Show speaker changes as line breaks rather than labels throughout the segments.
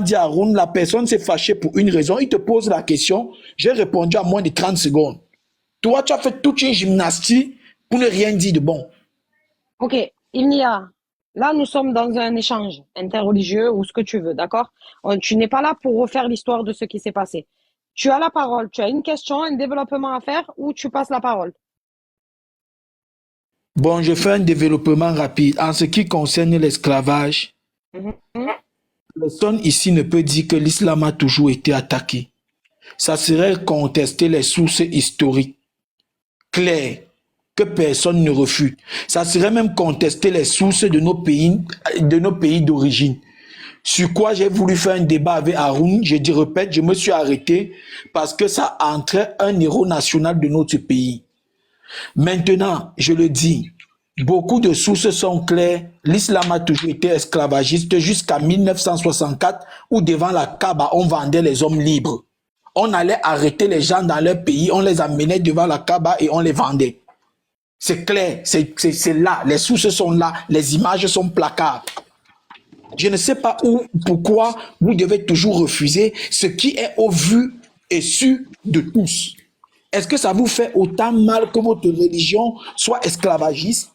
dit à Haroun, la personne s'est fâchée pour une raison, il te pose la question, j'ai répondu à moins de 30 secondes. Toi, tu as fait toute une gymnastique pour ne rien dire de bon.
Ok, il n'y a. Là, nous sommes dans un échange interreligieux ou ce que tu veux, d'accord? Tu n'es pas là pour refaire l'histoire de ce qui s'est passé. Tu as la parole, tu as une question, un développement à faire ou tu passes la parole.
Bon, je fais un développement rapide. En ce qui concerne l'esclavage,
Mhm.
personne ici ne peut dire que l'islam a toujours été attaqué. Ça serait contester les sources historiques claires que personne ne refute. Ça serait même contester les sources de nos pays d'origine. Sur quoi j'ai voulu faire un débat avec Haroun, répète, je me suis arrêté parce que ça entrait un héros national de notre pays. Maintenant, je le dis, beaucoup de sources sont claires. L'islam a toujours été esclavagiste jusqu'à 1964 où devant la Kaaba, on vendait les hommes libres. On allait arrêter les gens dans leur pays, on les amenait devant la Kaaba et on les vendait. C'est clair, c'est là, les sources sont là, les images sont placables. Je ne sais pas pourquoi vous devez toujours refuser ce qui est au vu et su de tous. Est-ce que ça vous fait autant mal que votre religion soit esclavagiste?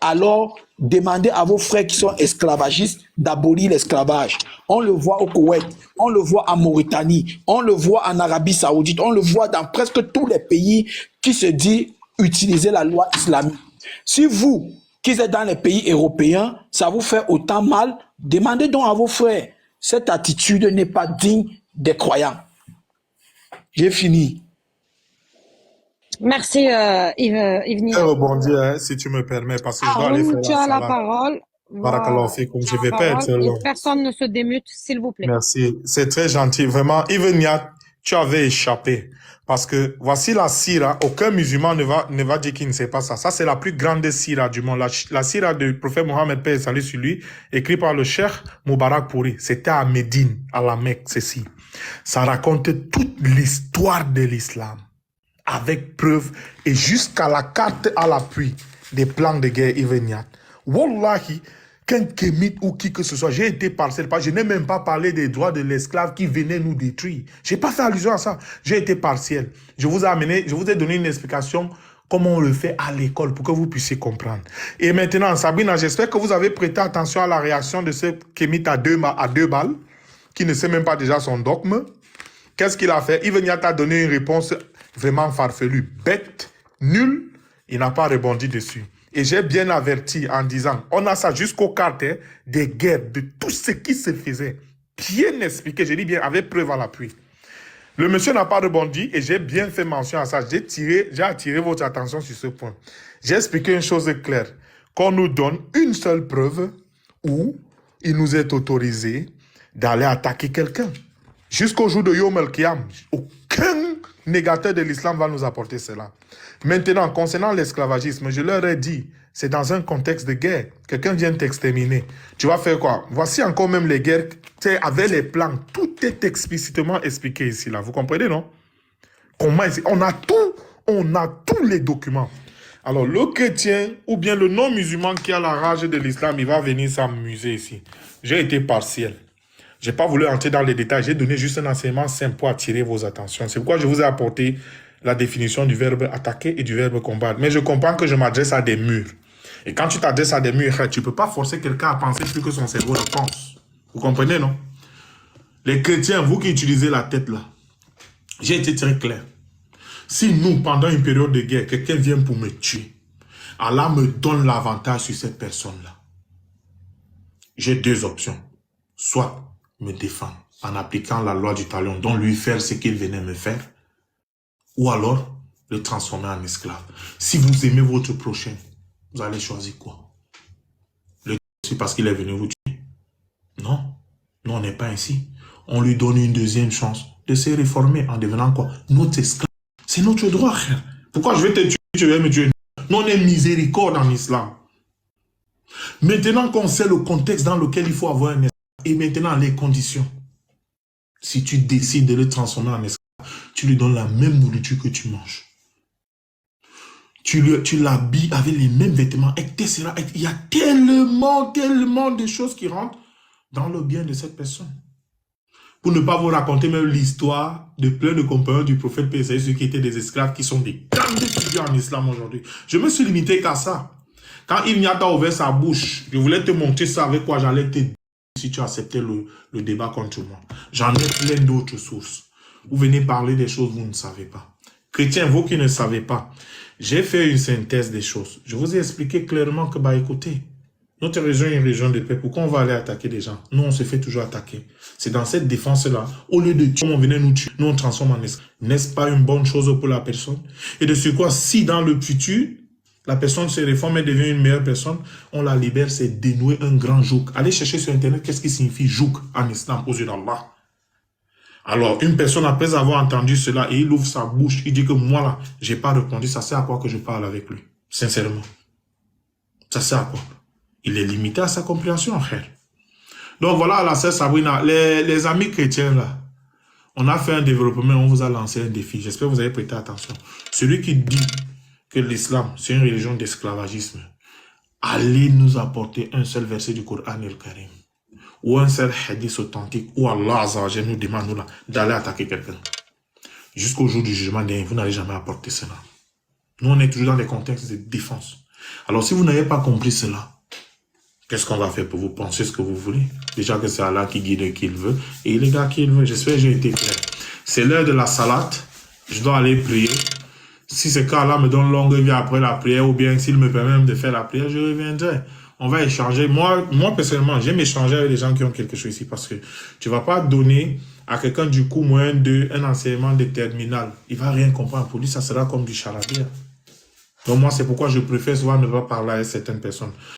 Alors, demandez à vos frères qui sont esclavagistes d'abolir l'esclavage. On le voit au Koweït, on le voit en Mauritanie, on le voit en Arabie Saoudite, on le voit dans presque tous les pays qui se disent utiliser la loi islamique. Si vous, qui êtes dans les pays européens, ça vous fait autant mal, demandez donc à vos frères. Cette attitude n'est pas digne des croyants. J'ai fini.
Merci Yves Nia.
Je rebondis, hein, si tu me permets, parce que je dois aller faire
Haroun, tu
la
as la
salade.
parole.
Barakallahu
Voilà,
fikoum,
tu
je
as
vais
la
pas être
parole et
long.
personne ne se démute, s'il vous plaît.
Merci, c'est très gentil. Vraiment, Ibn Yat, tu avais échappé. Parce que voici la sira, aucun musulman ne va dire qu'il ne sait pas ça. Ça, c'est la plus grande sira du monde. La sira du prophète Mohammed, paix et salut sur lui, écrit par le cheikh Moubarak Pouri. C'était à Médine, à la Mecque, ceci. Ça raconte toute l'histoire de l'islam, avec preuve et jusqu'à la carte à l'appui des plans de guerre Ibn Yat. Wallahi, qu'un kémite ou qui que ce soit, j'ai été partiel. Je n'ai même pas parlé des droits de l'esclave qui venaient nous détruire. Je n'ai pas fait allusion à ça. J'ai été partiel. Je vous ai donné une explication comment on le fait à l'école pour que vous puissiez comprendre. Et maintenant, Sabrina, j'espère que vous avez prêté attention à la réaction de ce kémite à deux balles, qui ne sait même pas déjà son dogme. Qu'est-ce qu'il a fait? Ibn Yat a donné une réponse vraiment farfelue, bête, nulle. Il n'a pas rebondi dessus. Et j'ai bien averti en disant, on a ça jusqu'aux cartes des guerres, de tout ce qui se faisait. Bien expliqué, je dis bien, avec preuve à l'appui. Le monsieur n'a pas rebondi et j'ai bien fait mention à ça. J'ai attiré votre attention sur ce point. J'ai expliqué une chose claire. Qu'on nous donne une seule preuve où il nous est autorisé d'aller attaquer quelqu'un. Jusqu'au jour de Yom El-Kiyam, aucun négateur de l'islam va nous apporter cela. Maintenant, concernant l'esclavagisme, je leur ai dit, c'est dans un contexte de guerre. Quelqu'un vient t'exterminer. Tu vas faire quoi? Voici encore même les guerres, avec les plans. Tout est explicitement expliqué ici, là. Vous comprenez, non? Comment on a tous les documents. Alors, le chrétien ou bien le non-musulman qui a la rage de l'islam, il va venir s'amuser ici. J'ai été partiel. Je n'ai pas voulu entrer dans les détails. J'ai donné juste un enseignement simple pour attirer vos attentions. C'est pourquoi je vous ai apporté la définition du verbe attaquer et du verbe combattre. Mais je comprends que je m'adresse à des murs. Et quand tu t'adresses à des murs, tu ne peux pas forcer quelqu'un à penser plus que son cerveau ne pense. Vous comprenez, non? Les chrétiens, vous qui utilisez la tête là, j'ai été très clair. Si nous, pendant une période de guerre, quelqu'un vient pour me tuer, Allah me donne l'avantage sur cette personne-là. J'ai deux options. Soit me défendre en appliquant la loi du talion, donc lui faire ce qu'il venait me faire, ou alors le transformer en esclave. Si vous aimez votre prochain, vous allez choisir quoi? C'est parce qu'il est venu vous tuer? Non, nous on n'est pas ainsi. On lui donne une deuxième chance de se réformer en devenant quoi? Notre esclave. C'est notre droit, frère. Pourquoi je vais te tuer, tu vas me tuer? Nous on est miséricorde en islam. Maintenant qu'on sait le contexte dans lequel il faut avoir un esclave, et maintenant les conditions. Si tu décides de le transformer en esclave, tu lui donnes la même nourriture que tu manges. Tu l'habilles avec les mêmes vêtements, etc. Il y a tellement de choses qui rentrent dans le bien de cette personne. pour ne pas vous raconter même l'histoire de plein de compagnons du prophète PSA, ceux qui étaient des esclaves, qui sont des grandes figures en islam aujourd'hui. Je me suis limité qu'à ça. Quand Ibn Yata a ouvert sa bouche, je voulais te montrer ça avec quoi j'allais te dire si tu acceptais le débat contre moi. J'en ai plein d'autres sources. Vous venez parler des choses que vous ne savez pas. Chrétiens, vous qui ne savez pas, j'ai fait une synthèse des choses. Je vous ai expliqué clairement que, bah écoutez, notre région est une région de paix. Pourquoi on va aller attaquer des gens? Nous, on se fait toujours attaquer. C'est dans cette défense-là, au lieu de tuer, on venait nous tuer, nous on transforme en esclaves. N'est-ce pas une bonne chose pour la personne? Et de ce quoi, si dans le futur, la personne se réforme et devient une meilleure personne, on la libère, c'est dénouer un grand joug. Allez chercher sur Internet qu'est-ce qui signifie joug en islam aux yeux d'Allah. Alors, une personne, après avoir entendu cela, et il ouvre sa bouche, il dit que moi là, j'ai pas répondu, ça sert à quoi que je parle avec lui? Sincèrement. Ça sert à quoi? Il est limité à sa compréhension, frère. Donc voilà, la sœur Sabrina, les amis chrétiens là, on a fait un développement, on vous a lancé un défi. J'espère que vous avez prêté attention. Celui qui dit que l'islam, c'est une religion d'esclavagisme, allez nous apporter un seul verset du Coran el-Karim, ou un seul hadith authentique, où Allah Azzawajal nous demande nous, là, d'aller attaquer quelqu'un. Jusqu'au jour du jugement, vous n'allez jamais apporter cela. Nous, on est toujours dans des contextes de défense. Alors, si vous n'avez pas compris cela, qu'est-ce qu'on va faire pour vous penser ce que vous voulez? Déjà que c'est Allah qui guide qui il veut, et il est là qui il veut. J'espère que j'ai été clair. C'est l'heure de la salade. Je dois aller prier. Si c'est qu'Allah me donne longue vie après la prière, ou bien s'il me permet même de faire la prière, je reviendrai. On va échanger. Moi personnellement, j'aime échanger avec les gens qui ont quelque chose ici, parce que tu ne vas pas donner à quelqu'un du coup moins un enseignement de terminal. Il ne va rien comprendre. Pour lui, ça sera comme du charabia. Donc moi, c'est pourquoi je préfère souvent ne pas parler à certaines personnes.